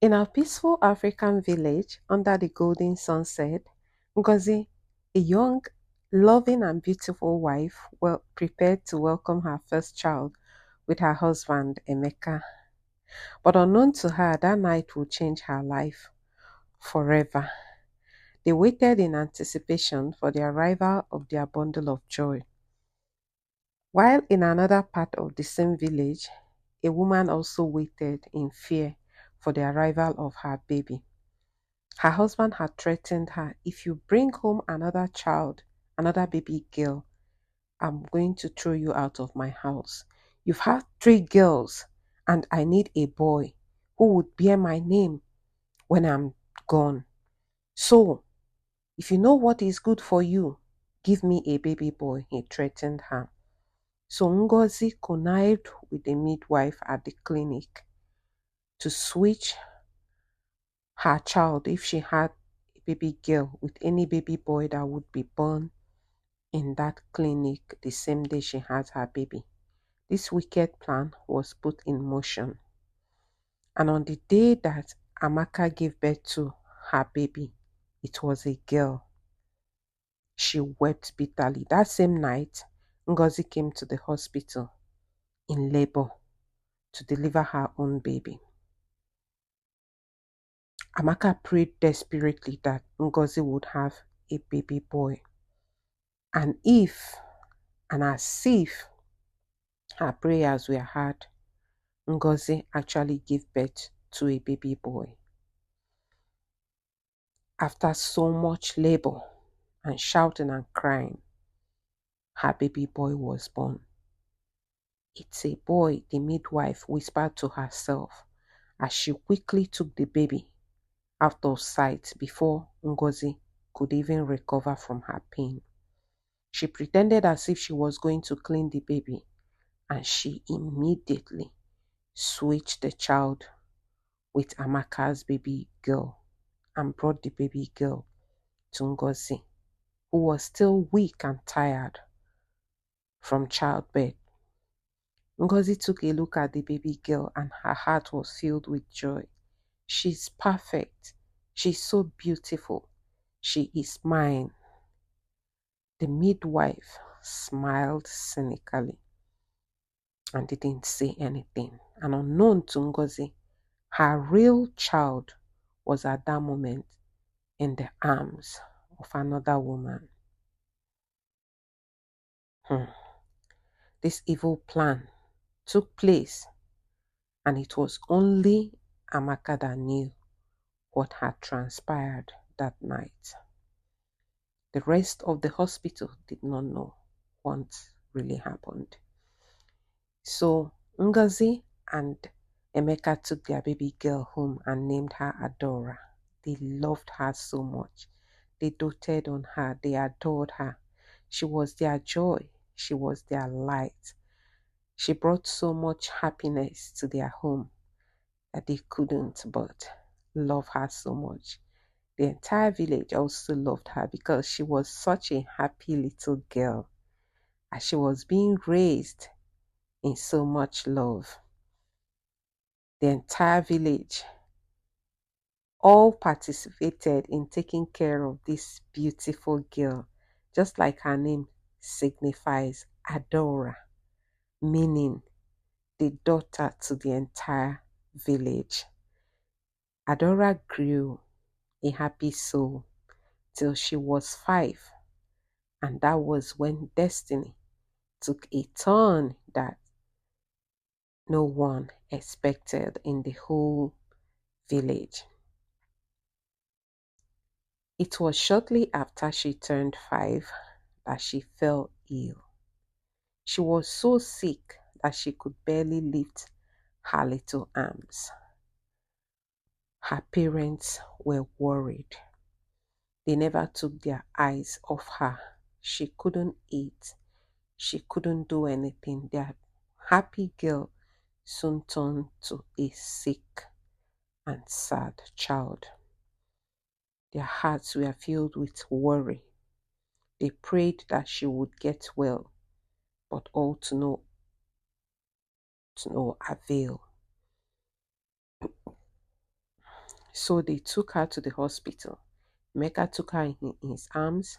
In our peaceful African village under the golden sunset, Ngozi, a young, loving, and beautiful wife, well prepared to welcome her first child with her husband Emeka. But unknown to her, that night would change her life forever. They waited in anticipation for the arrival of their bundle of joy. While in another part of the same village, a woman also waited in fear for the arrival of her baby. Her husband had threatened her, if you bring home another child, another baby girl, I'm going to throw you out of my house. You've had three girls, and I need a boy who would bear my name when I'm gone. So, if you know what is good for you, give me a baby boy, he threatened her. So Ngozi connived with the midwife at the clinic to switch her child, if she had a baby girl, with any baby boy that would be born in that clinic the same day she had her baby. This wicked plan was put in motion. And on the day that Amaka gave birth to her baby, it was a girl. She wept bitterly. That same night, Ngozi came to the hospital in labor to deliver her own baby. Amaka prayed desperately that Ngozi would have a baby boy. And as if her prayers were heard, Ngozi actually gave birth to a baby boy. After so much labor and shouting and crying, her baby boy was born. It's a boy, the midwife whispered to herself as she quickly took the baby out of sight before Ngozi could even recover from her pain. She pretended as if she was going to clean the baby, and she immediately switched the child with Amaka's baby girl and brought the baby girl to Ngozi, who was still weak and tired from childbirth. Ngozi took a look at the baby girl and her heart was filled with joy. She's perfect. She's so beautiful. She is mine. The midwife smiled cynically and didn't say anything. And unknown to Ngozi, her real child was at that moment in the arms of another woman. Hmm. This evil plan took place, and it was only Amaka that knew what had transpired that night. The rest of the hospital did not know what really happened. So Ngozi and Emeka took their baby girl home and named her Adora. They loved her so much. They doted on her. They adored her. She was their joy. She was their light. She brought so much happiness to their home that they couldn't but love her so much. The entire village also loved her because she was such a happy little girl as she was being raised in so much love. The entire village all participated in taking care of this beautiful girl, just like her name signifies, Adora, meaning the daughter to the entire village. Adora grew a happy soul till she was 5, and that was when destiny took a turn that no one expected in the whole village. It was shortly after she turned 5 that she fell ill. She was so sick that she could barely lift her little arms. Her parents were worried. They never took their eyes off her. She couldn't eat. She couldn't do anything. Their happy girl soon turned to a sick and sad child. Their hearts were filled with worry. They prayed that she would get well, but all to no avail. So they took her to the hospital. Emeka took her in his arms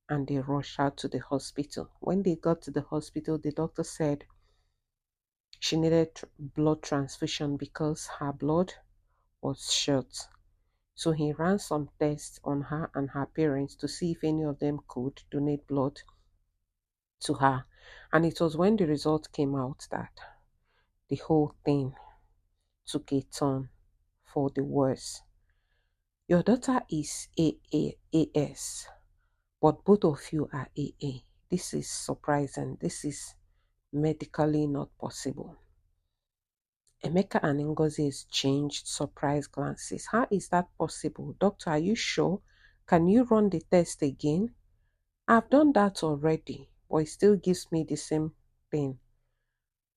and they rushed her to the hospital. When they got to the hospital, the doctor said she needed blood transfusion because her blood was short. So he ran some tests on her and her parents to see if any of them could donate blood to her. And it was when the result came out that the whole thing took a turn for the worse. Your daughter is AAS, but both of you are AA. This is surprising. This is medically not possible. Emeka and Ngozi exchanged surprised glances. How is that possible? Doctor, are you sure? Can you run the test again? I've done that already, but it still gives me the same thing.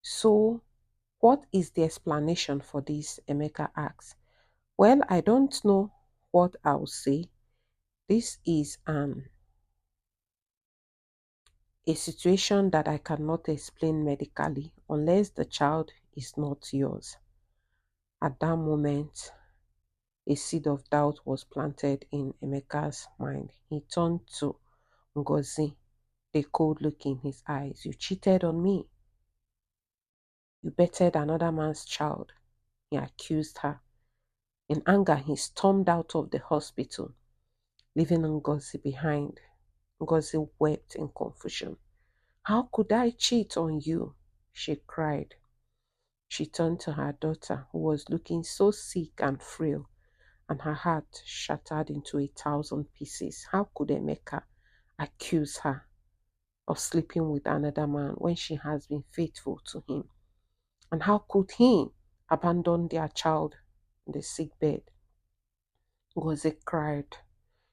So, what is the explanation for this? Emeka asked. Well, I don't know what I'll say. This is a situation that I cannot explain medically unless the child is not yours. At that moment, a seed of doubt was planted in Emeka's mind. He turned to Ngozi, the cold look in his eyes. You cheated on me. You bettered another man's child. He accused her. In anger, he stormed out of the hospital, leaving Ngozi behind. Ngozi wept in confusion. How could I cheat on you? She cried. She turned to her daughter, who was looking so sick and frail, and her heart shattered into 1,000 pieces. How could Emeka accuse her of sleeping with another man when she has been faithful to him? And how could he abandon their child in the sick bed? Ngozi cried.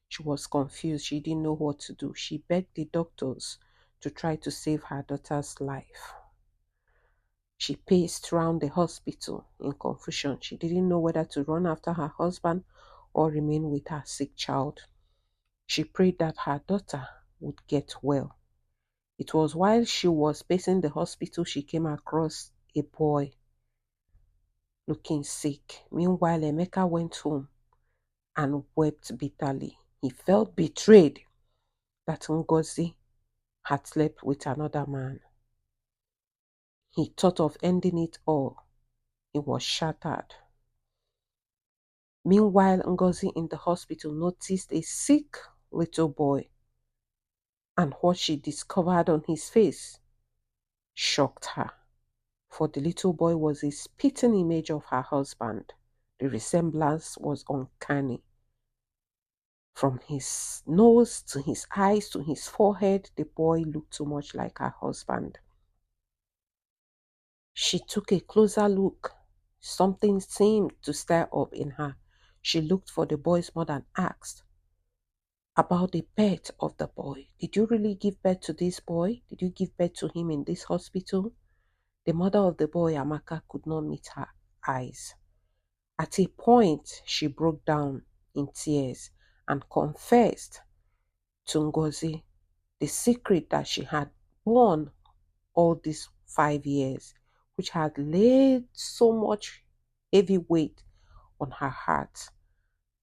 She was confused. She didn't know what to do. She begged the doctors to try to save her daughter's life. She paced round the hospital in confusion. She didn't know whether to run after her husband or remain with her sick child. She prayed that her daughter would get well. It was while she was pacing the hospital she came across a boy looking sick. Meanwhile, Emeka went home and wept bitterly. He felt betrayed that Ngozi had slept with another man. He thought of ending it all. He was shattered. Meanwhile, Ngozi in the hospital noticed a sick little boy, and what she discovered on his face shocked her. For the little boy was a spitting image of her husband. The resemblance was uncanny. From his nose to his eyes to his forehead, the boy looked too much like her husband. She took a closer look. Something seemed to stir up in her. She looked for the boy's mother and asked about the birth of the boy. Did you really give birth to this boy? Did you give birth to him in this hospital? The mother of the boy, Amaka, could not meet her eyes. At a point, she broke down in tears and confessed to Ngozi the secret that she had borne all these 5 years, which had laid so much heavy weight on her heart.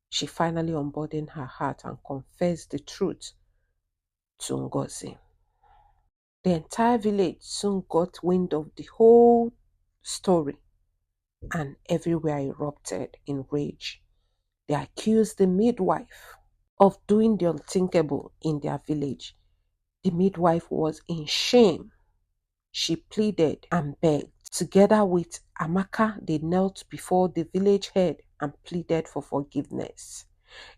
She finally unburdened her heart and confessed the truth to Ngozi. The entire village soon got wind of the whole story and everywhere erupted in rage. They accused the midwife of doing the unthinkable in their village. The midwife was in shame. She pleaded and begged. Together with Amaka, they knelt before the village head and pleaded for forgiveness.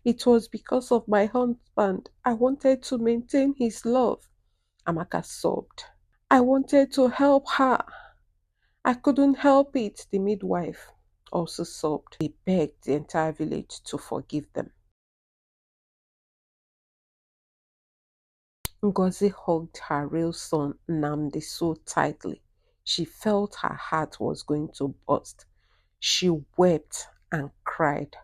It was because of my husband. I wanted to maintain his love. Amaka sobbed. I wanted to help her. I couldn't help it, the midwife also sobbed. They begged the entire village to forgive them. Ngozi hugged her real son Namdi so tightly. She felt her heart was going to burst. She wept and cried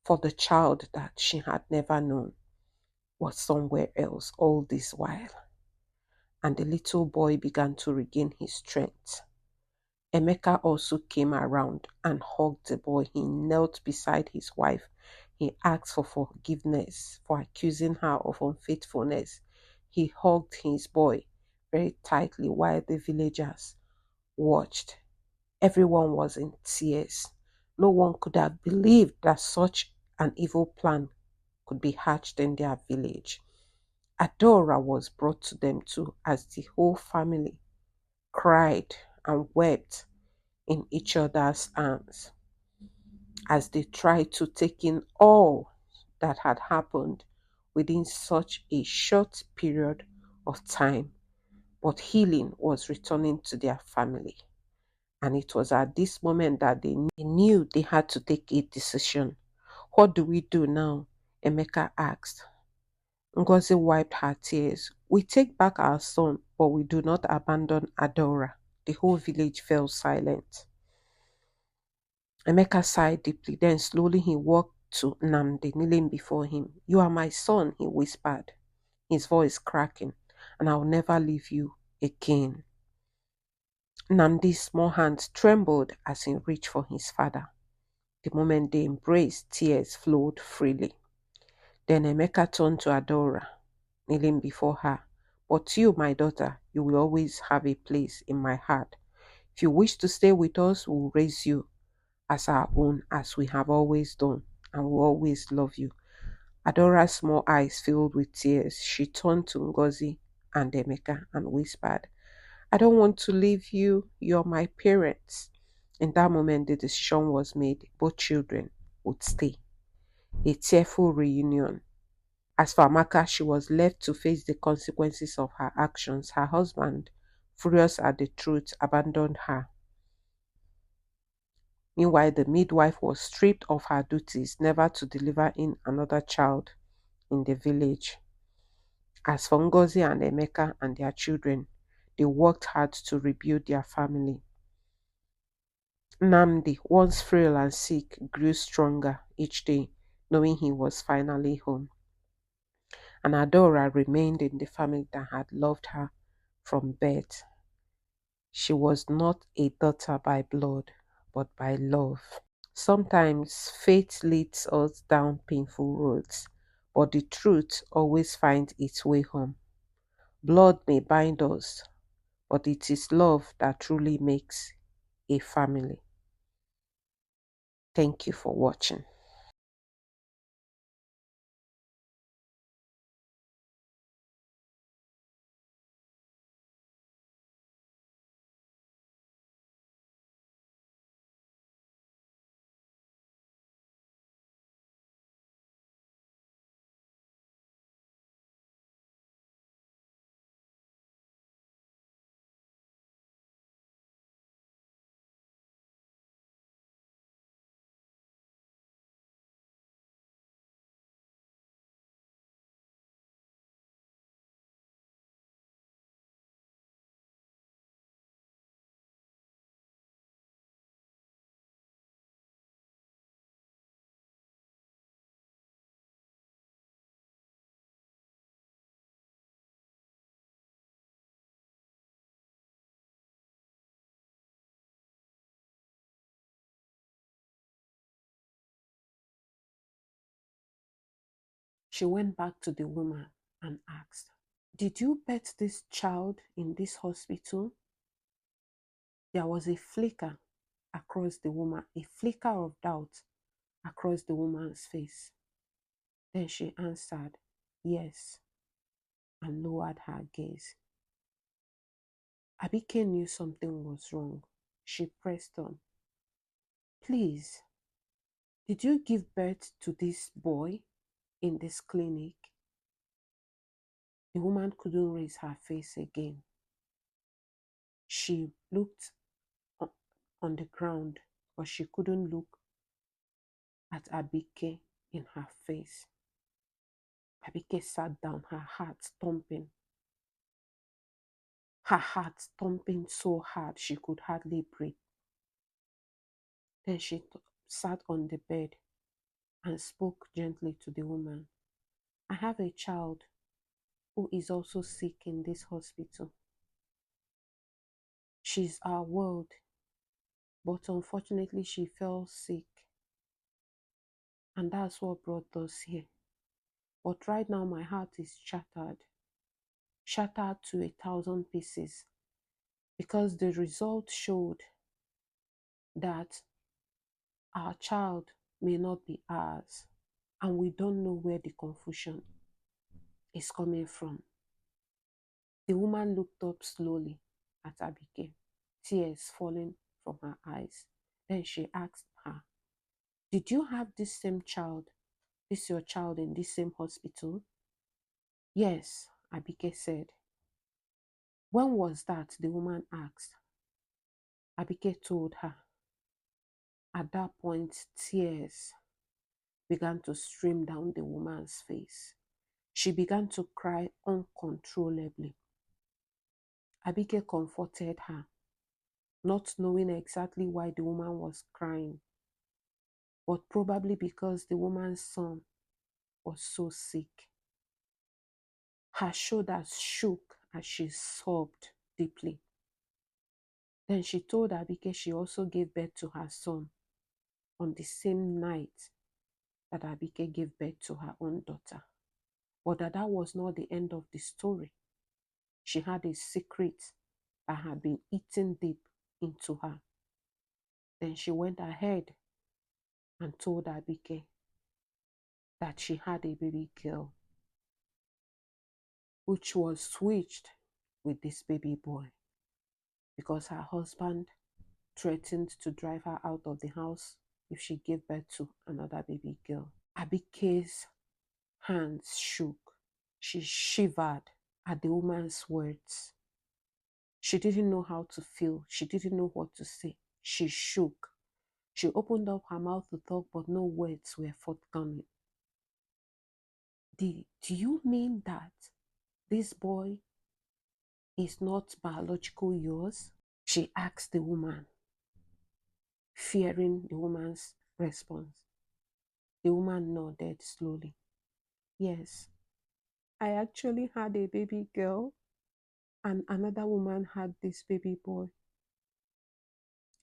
for the child that she had never known was somewhere else all this while. And the little boy began to regain his strength. Emeka also came around and hugged the boy. He knelt beside his wife. He asked for forgiveness for accusing her of unfaithfulness. He hugged his boy very tightly while the villagers watched. Everyone was in tears. No one could have believed that such an evil plan could be hatched in their village. Adora was brought to them too as the whole family cried and wept in each other's arms as they tried to take in all that had happened within such a short period of time. But healing was returning to their family. And it was at this moment that they knew they had to take a decision. What do we do now? Emeka asked. Ngozi wiped her tears. We take back our son, but we do not abandon Adora. The whole village fell silent. Emeka sighed deeply. Then slowly he walked to Namdi, kneeling before him. You are my son, he whispered, his voice cracking, and I'll never leave you again. Namdi's small hands trembled as he reached for his father. The moment they embraced, tears flowed freely. Then Emeka turned to Adora, kneeling before her. But you, my daughter, you will always have a place in my heart. If you wish to stay with us, we'll raise you as our own, as we have always done, and will always love you. Adora's small eyes filled with tears. She turned to Ngozi and Emeka and whispered, I don't want to leave you. You're my parents. In that moment, the decision was made. Both children would stay. A tearful reunion. As for Amaka, she was left to face the consequences of her actions. Her husband, furious at the truth, abandoned her. Meanwhile, the midwife was stripped of her duties never to deliver in another child in the village. As for Ngozi and Emeka and their children, they worked hard to rebuild their family. Namdi, once frail and sick, grew stronger each day, knowing he was finally home. And Adora remained in the family that had loved her from birth. She was not a daughter by blood, but by love. Sometimes fate leads us down painful roads, but the truth always finds its way home. Blood may bind us, but it is love that truly makes a family. Thank you for watching. She went back to the woman and asked, did you birth this child in this hospital? There was a flicker across the woman, a flicker of doubt across the woman's face. Then she answered, yes, and lowered her gaze. Abike knew something was wrong. She pressed on. Please, did you give birth to this boy in this clinic? The woman couldn't raise her face again. She looked on the ground, but she couldn't look at Abike in her face. Abike sat down, her heart thumping. Her heart thumping so hard she could hardly breathe. Then she sat on the bed and spoke gently to the woman. I have a child who is also sick in this hospital. She's our world. But unfortunately, she fell sick, and that's what brought us here. But right now, my heart is shattered to 1,000 pieces, because the result showed that our child may not be ours, and we don't know where the confusion is coming from. The woman looked up slowly at Abigail, tears falling from her eyes. Then she asked her, "Did you have this same child, this your child, in this same hospital?" "Yes," Abigail said. "When was that?" the woman asked. Abigail told her. At that point, tears began to stream down the woman's face. She began to cry uncontrollably. Abigail comforted her, not knowing exactly why the woman was crying, but probably because the woman's son was so sick. Her shoulders shook as she sobbed deeply. Then she told Abigail she also gave birth to her son on the same night that Abigail gave birth to her own daughter. But that was not the end of the story. She had a secret that had been eaten deep into her. Then she went ahead and told Abigail that she had a baby girl, which was switched with this baby boy, because her husband threatened to drive her out of the house if she gave birth to another baby girl. Abigail's hands shook. She shivered at the woman's words. She didn't know how to feel. She didn't know what to say. She shook. She opened up her mouth to talk, but no words were forthcoming. Do you mean that this boy is not biological yours?" she asked the woman, fearing the woman's response. The woman nodded slowly. "Yes, I actually had a baby girl, and another woman had this baby boy,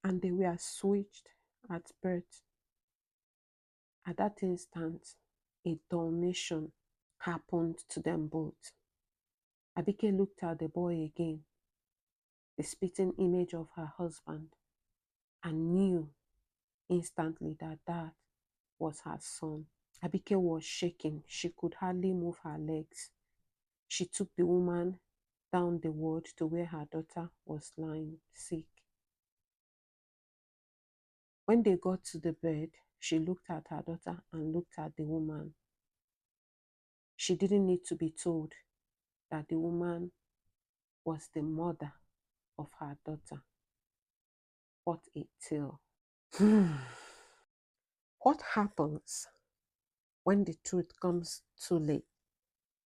and they were switched at birth." At that instant, a damnation happened to them both. Abigail looked at the boy again, the spitting image of her husband, and knew instantly that that was her son. Abigail was shaking. She could hardly move her legs. She took the woman down the ward to where her daughter was lying sick. When they got to the bed, she looked at her daughter and looked at the woman. She didn't need to be told that the woman was the mother of her daughter. What a tale. What happens when the truth comes too late?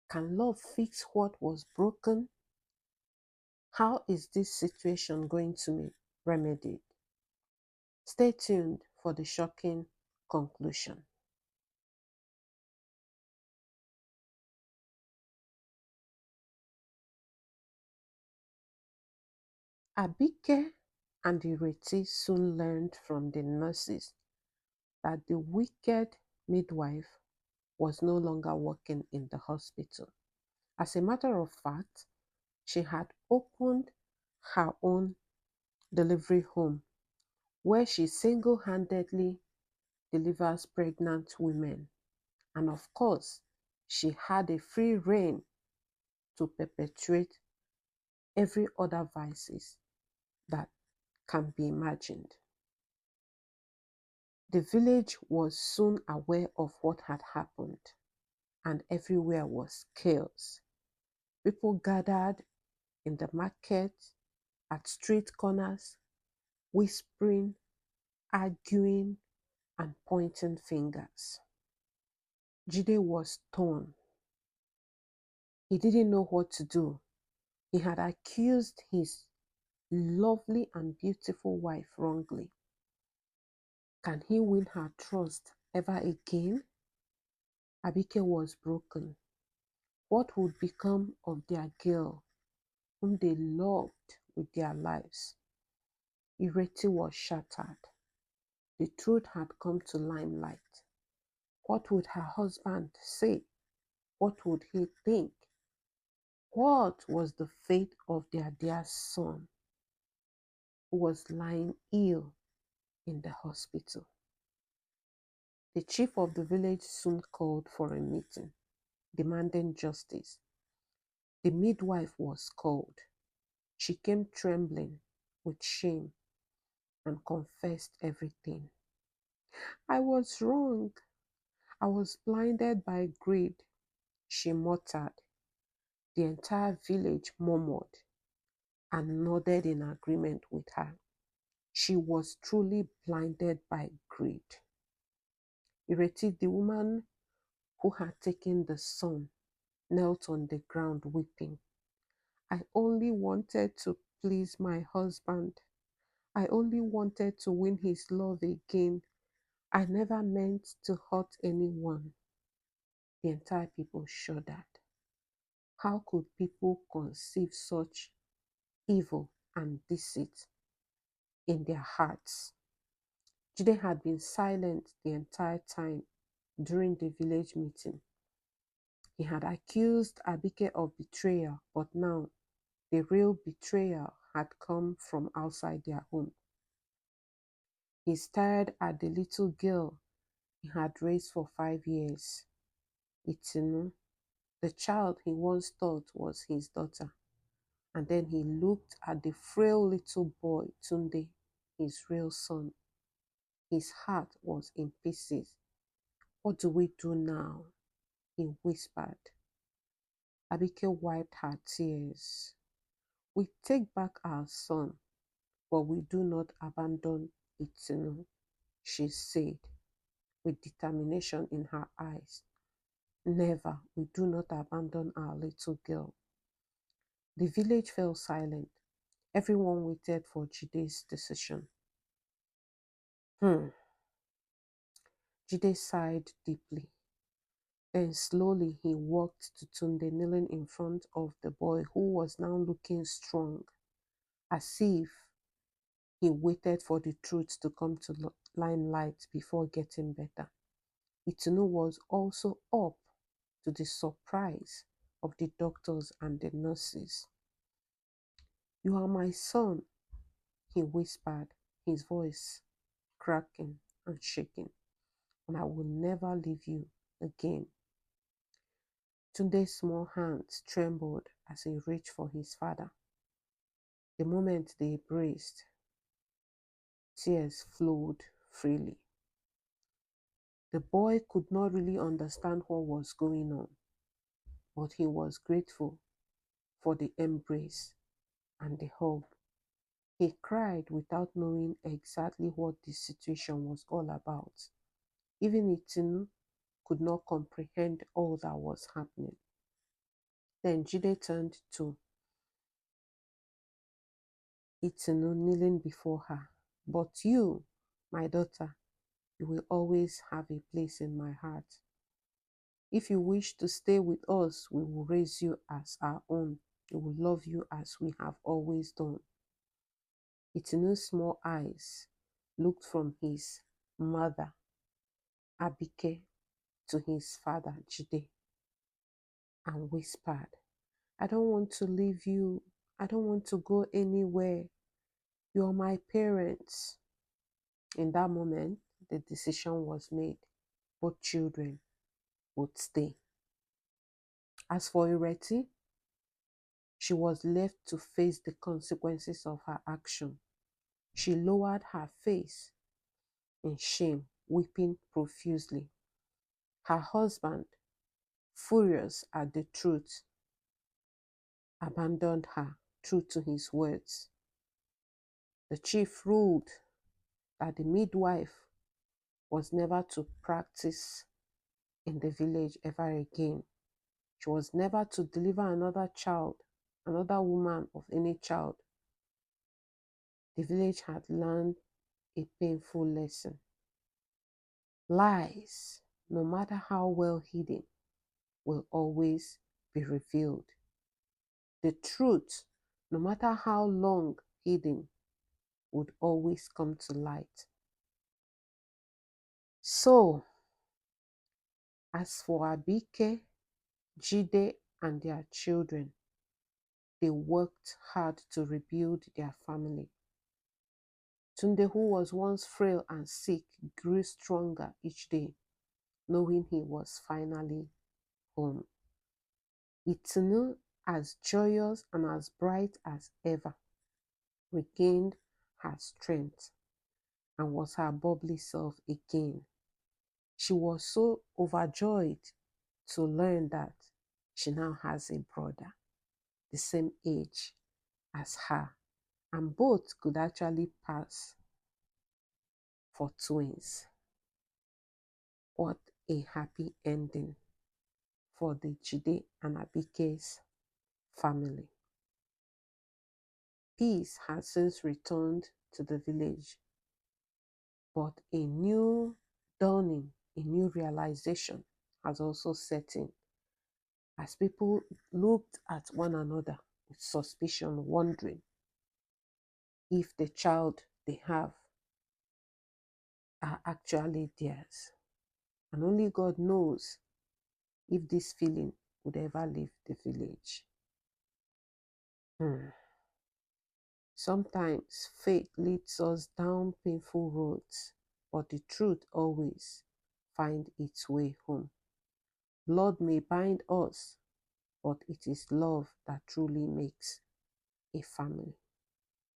Can love fix what was broken? How is this situation going to be remedied? Stay tuned for the shocking conclusion. Abike and Ireti soon learned from the nurses that the wicked midwife was no longer working in the hospital. As a matter of fact, she had opened her own delivery home where she single handedly delivers pregnant women. And of course, she had a free reign to perpetuate every other vices that can be imagined. The village was soon aware of what had happened, and everywhere was chaos. People gathered in the market, at street corners, whispering, arguing, and pointing fingers. Jide was torn. He didn't know what to do. He had accused his lovely and beautiful wife wrongly. Can he win her trust ever again? Abike was broken. What would become of their girl, whom they loved with their lives? Ireti was shattered. The truth had come to limelight. What would her husband say? What would he think? What was the fate of their dear son who was lying ill in the hospital? The chief of the village soon called for a meeting, demanding justice. The midwife was called. She came trembling with shame and confessed everything. I was wrong. I was blinded by greed, she muttered. The entire village murmured and nodded in agreement with her. She was truly blinded by greed. Ireti, the woman who had taken the son, knelt on the ground weeping. I only wanted to please my husband. I only wanted to win his love again. I never meant to hurt anyone. The entire people shuddered. How could people conceive such evil and deceit in their hearts? Jide had been silent the entire time during the village meeting. He had accused Abike of betrayal, but now the real betrayal had come from outside their home. He stared at the little girl he had raised for 5 years, Itinu, the child he once thought was his daughter. And then he looked at the frail little boy, Tunde, his real son. His heart was in pieces. What do we do now? He whispered. Abike wiped her tears. We take back our son, but we do not abandon Itinu, she said, with determination in her eyes. Never, we do not abandon our little girl. The village fell silent. Everyone waited for Jide's decision. Jide sighed deeply. Then slowly he walked to Tunde, kneeling in front of the boy who was now looking strong, as if he waited for the truth to come to limelight before getting better. Itunu was also up, to the surprise of the doctors and the nurses. You are my son, he whispered, his voice cracking and shaking, and I will never leave you again. Tunde's small hands trembled as he reached for his father. The moment they embraced, tears flowed freely. The boy could not really understand what was going on, but he was grateful for the embrace and the hug. He cried without knowing exactly what the situation was all about. Even Itinu could not comprehend all that was happening. Then Jide turned to Itinu, kneeling before her. But you, my daughter, you will always have a place in my heart. If you wish to stay with us, we will raise you as our own. We will love you as we have always done. Itinu's small eyes looked from his mother, Abike, to his father, Jide, and whispered, I don't want to leave you. I don't want to go anywhere. You are my parents. In that moment, the decision was made. Both children would stay. As for Ireti, she was left to face the consequences of her action. She lowered her face in shame, weeping profusely. Her husband, furious at the truth, abandoned her, true to his words. The chief ruled that the midwife was never to practice in the village ever again. She was never to deliver another child, another woman of any child. The village had learned a painful lesson. Lies, no matter how well hidden, will always be revealed. The truth, no matter how long hidden, would always come to light. So, as for Abike, Jide, and their children, they worked hard to rebuild their family. Tunde, who was once frail and sick, grew stronger each day, knowing he was finally home. Itunu, as joyous and as bright as ever, regained her strength and was her bubbly self again. She was so overjoyed to learn that she now has a brother the same age as her, and both could actually pass for twins. What a happy ending for the Jide and Abike's family. Peace has since returned to the village, but a new dawning, a new realization has also set in as people looked at one another with suspicion, wondering if the child they have are actually theirs. And only God knows if this feeling would ever leave the village. Hmm. Sometimes fate leads us down painful roads, but the truth always finds its way home. Blood may bind us, but it is love that truly makes a family.